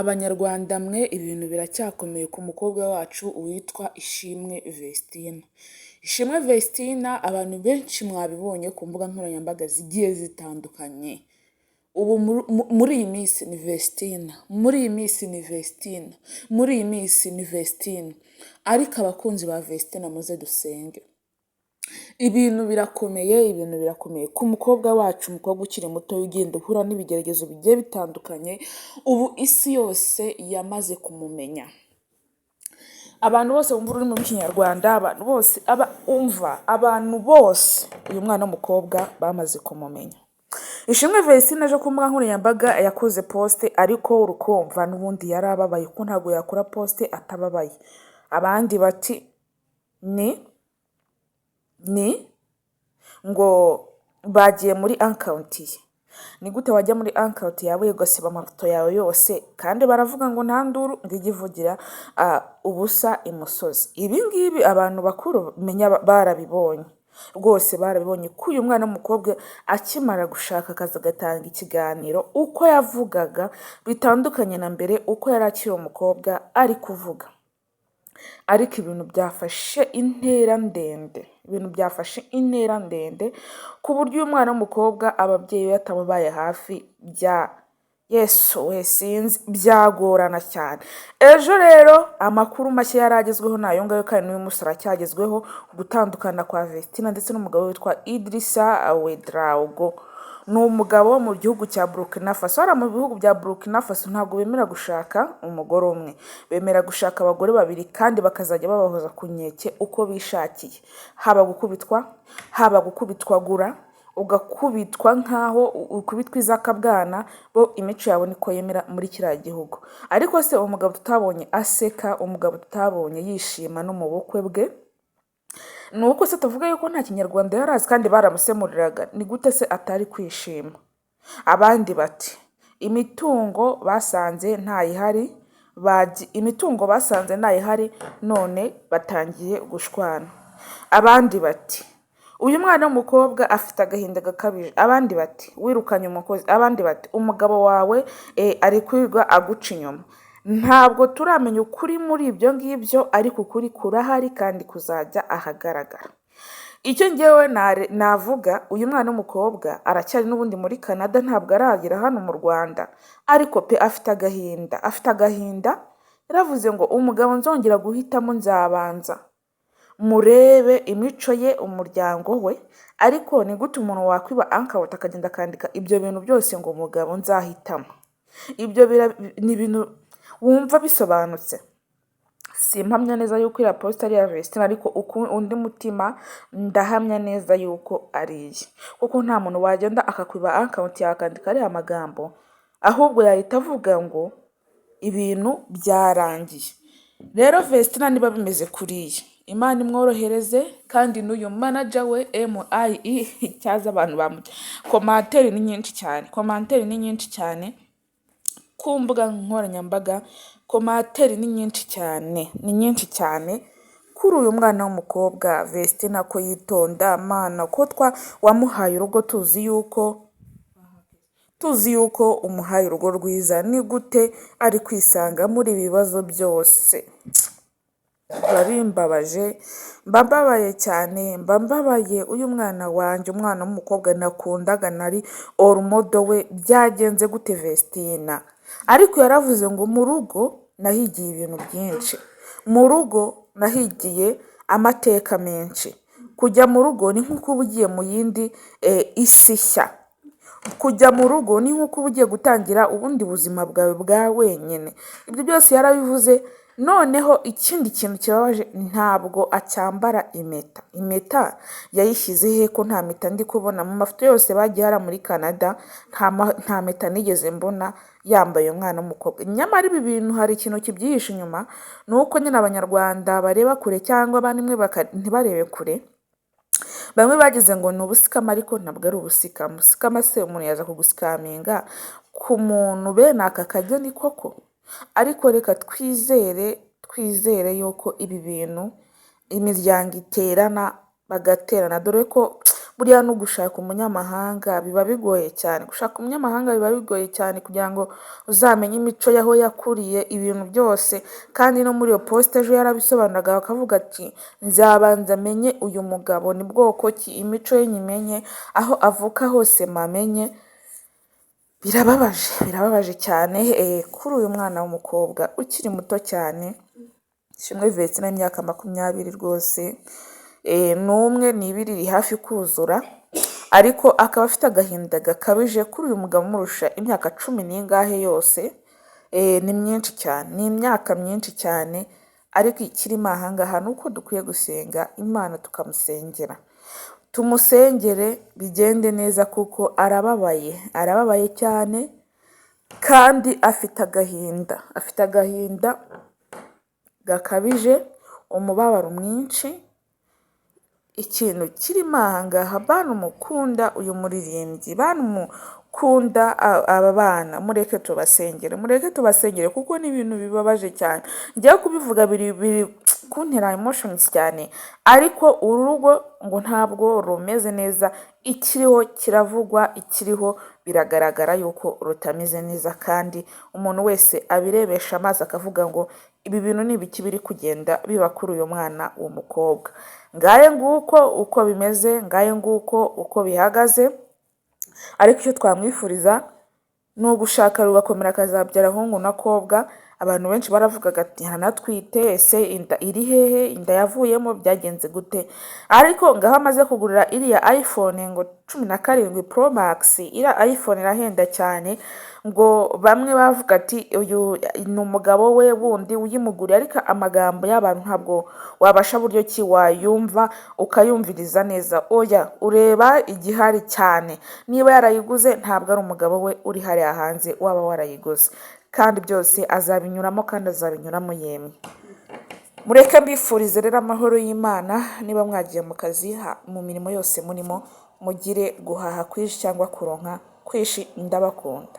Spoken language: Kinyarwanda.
Abanyarwanda mwe ibintu biracyakomeye ku mukobwa wacu witwa Ishimwe Vestina. Ishimwe Vestina abantu benshi mwabibonye ku mbuga nkoranyambaga zigiye zitandukanye. Ubu muri iyi minsi ni Vestina, muri iyi minsi ni Vestina, muri iyi minsi ni Vestina. Ariko abakunzi ba Vestina muze dusenge. Ibintu birakomeye ku mukobwa wacu, umukobwa ukiri muto ugenda uhura n'ibigeragezo bigiye bitandukanye. Ubu isi yose yamaze kumumenya. Abantu bose bumva ururimi rw'ikinyarwanda, abantu bose uyu mwana w'umukobwa bamaze kumumenya. Ishimwe Vestina aje ku mbuga nkoranyambaga yakoze poste, ariko urukumva n'ubundi yari ababaye ko ntabwo yakora poste atababaye. Abandi bati ni ngo bagiye muri account ye. Ni gute wajya muri account yawe ugasiba amafoto yawe yose kandi baravuga ngo nta nduru ngijya ivugira ubusa imusozi. Ibi ngibi abantu bakuru menya barabibonye, rwose barabibonye ko uyu mwana w'umukobwa akimara gushaka akazi agatanga ikiganiro, uko yavugaga bitandukanye na mbere uko yari akiri umukobwa ari kuvuga. Ariko ibintu byafashe intera ndende, ku buryo uyu mwana w'umukobwa ababyeyi batamubaye hafi Yesu we sinzi byagorana cyane. Ejo rero amakuru mashya yaragezweho nayo ngayo, kandi n'uyu musore aracyagezweho, gutandukana kwa Vestina ndetse n'umugabo witwa Idrissa Ouedraogo. Ni umugabo wo mu gihugu cya Burkina Faso. Hariya mu bihugu bya Burkina Faso ntabwo bemera gushaka umugore umwe, bemera gushaka abagore babiri kandi bakazajya babahoza ku nkeke uko bishakiye. Haba gukubitwa gura, ugakubitwa nkaho ukubitwa izakabwana, bo imico yabo niko yemera muri kiriya gihugu. Ariko se umugabo tutabonye aseka, umugabo tutabonye yishima no mu bukwe bwe, nuko se tuvuga yuko nta kinyarwanda yarazi kandi baramusemuriraga, ni gute se atari kwishima? Abandi bati imitungo basanze ntayihari none batangiye gushwana. Abandi bati uyu mwana w'umukobwa afite agahinda gakabije. Abandi bati wirukanye umukozi. Abandi bati umugabo wawe ari kwirirwa aguca inyuma. Ntabwo turamenya ukuri muri ibyo ngibyo, ariko ukuri kurahari kandi kuzajya ahagaragara. Icyo ngewe navuga, uyu mwana w'umukobwa aracyari n'ubundi muri Canada, ntabwo aragera hano mu Rwanda, ariko pe afite agahinda. Yaravuze ngo umugabo nzongera guhitamo nzabanza murebe imico ye, umuryango we. Ariko ni gute umuntu wakwiba account akagenda akandika ibyo bintu byose ngo umugabo nzahitamo? Ibyo ni ibintu wumva bisobanutse. Simpamya neza yuko iriya posta ari iya Vestina, ariko undi mutima ndahamya neza yuko ari iye, kuko nta muntu wagenda akakwiba account yawe akandika ariya magambo, ahubwo yahita avuga ngo ibintu byarangiye. Rero Vestina niba bimeze kuriya, Imana imworohereze, kandi n'uyu manager we MIE cyaza abantu commentaire ni nyinshi cyane ku mbuga nkoranyambaga. Commentaire ni nyinshi cyane kuri uyu mwana w'umukobwa Vestina, ko yitonda, Mana ko wamuhaye urugo, tuzi yuko umuhaye urugo rwiza, ni gute ari kwisanga muri ibibazo byose? Bimbabaje, mbabaye cyane, mbabaye uyu mwana wanjye, umwana w'umukobwa nakundaga, nari orumodo we. Byagenze gute Vestina? Ariko yaravuze ngo mu rugo nahigiye ibintu byinshi, mu rugo nahigiye amateka menshi. Kujya mu rugo ni nk'uko uba ugiye mu yindi isi nshya. Kujya mu rugo ni nk'uko uba ugiye gutangira ubundi buzima bwawe bwa wenyine. Ibyo byose yarabivuze. Noneho ikindi kintu kibabaje, ntabwo acyambara impeta. Impeta yayishyize he ko nta mpeta ndi kubona mu mafoto yose bagiye hara muri Canada? Nta mpeta nigeze mbona yambaye umwana w'umukobwa. Nyamara ibi bintu hari ikintu kibyihishe inyuma, ni uko nyine Abanyarwanda bareba kure, cyangwa bamwe ntibarebe kure. Bamwe bagize ngo ni ubusikama, ariko ntabwo ari ubusikama. Ubusikama se umuntu yaza kugusikaminga ku muntu bene aka kageni koko? Ariko reka twizere yuko ibi bintu imiryango iterana bagaterana, dore ko buriya no gushaka umunyamahanga biba bigoye cyane, gushaka umunyamahanga biba bigoye cyane kugira ngo uzamenye imico y'aho yakuriye ibintu byose, kandi no muri iyo posite ejo yarabisobanuraga akavuga ati nzabanza menye uyu mugabo ni bwoko ki, imico ye nyimenye, aho avuka hose mamenye. Birababaje cyane kuri uyu mwana w'umukobwa ukiri muto cyane, Ishimwe Yvette n'imyaka 20 rwose, n'umwe n'ibiri iri hafi kuzura, ariko akaba afite agahinda gakabije kuri uyu mugabo umurusha imyaka 10 n'ingahe yose. Ni myinshi cyane, ni imyaka myinshi cyane, ariko ikirimo aha ngaha ni uko dukwiye gusenga Imana tukamusengera, tumusengere bigende neza kuko arababaye cyane, kandi afite agahinda gakabije, umubabaro mwinshi. Ikintu kirimo aha ngaha, bantu mukunda uyu muririmbyi, bantu mukunda aba bana, mureke tubasengere kuko ni ibintu bibabaje cyane. Ngiye kubivuga biri kuntera emotions cyane, ariko uru rugo ngo ntabwo rumeze neza, ikiriho kiravugwa, ikiriho biragaragara yuko rutameze neza, kandi umuntu wese abirebesha amazi akavuga ngo ibi bintu ni ibiki biri kugenda biba kuri uyu mwana w'umukobwa. Ngaye nguko uko bimeze, ngaye nguko uko bihagaze, ariko icyo twamwifuriza ni ugushaka rugakomera akazabyara ahungu n'akobwa. Abantu benshi baravugaga ati hanatwite, ese inda iri hehe, inda yavuyemo byagenze gute? Ariko ngaho amaze kugurira iriya iPhone ngo 17 Pro Max, iriya iPhone irahenda cyane, ngo bamwe bavuga ati uyu ni umugabo we wundi uyimuguriye, ariko amagambo y'abantu ntabwo wabasha buryo ki wayumva ukayumviriza neza. Oya, ureba igihari cyane, niba yarayiguze ntabwo ari umugabo we uri hariya hanze waba warayiguze, kandi byose azabinyuramo kandi azabinyuramo yemye. Mureke mbifurize rero amahoro y'Imana. Niba mwagiye mu kazi, mu mirimo yose murimo, mugire guhaha kwinshi cyangwa kuronka kwinshi. Ndabakunda.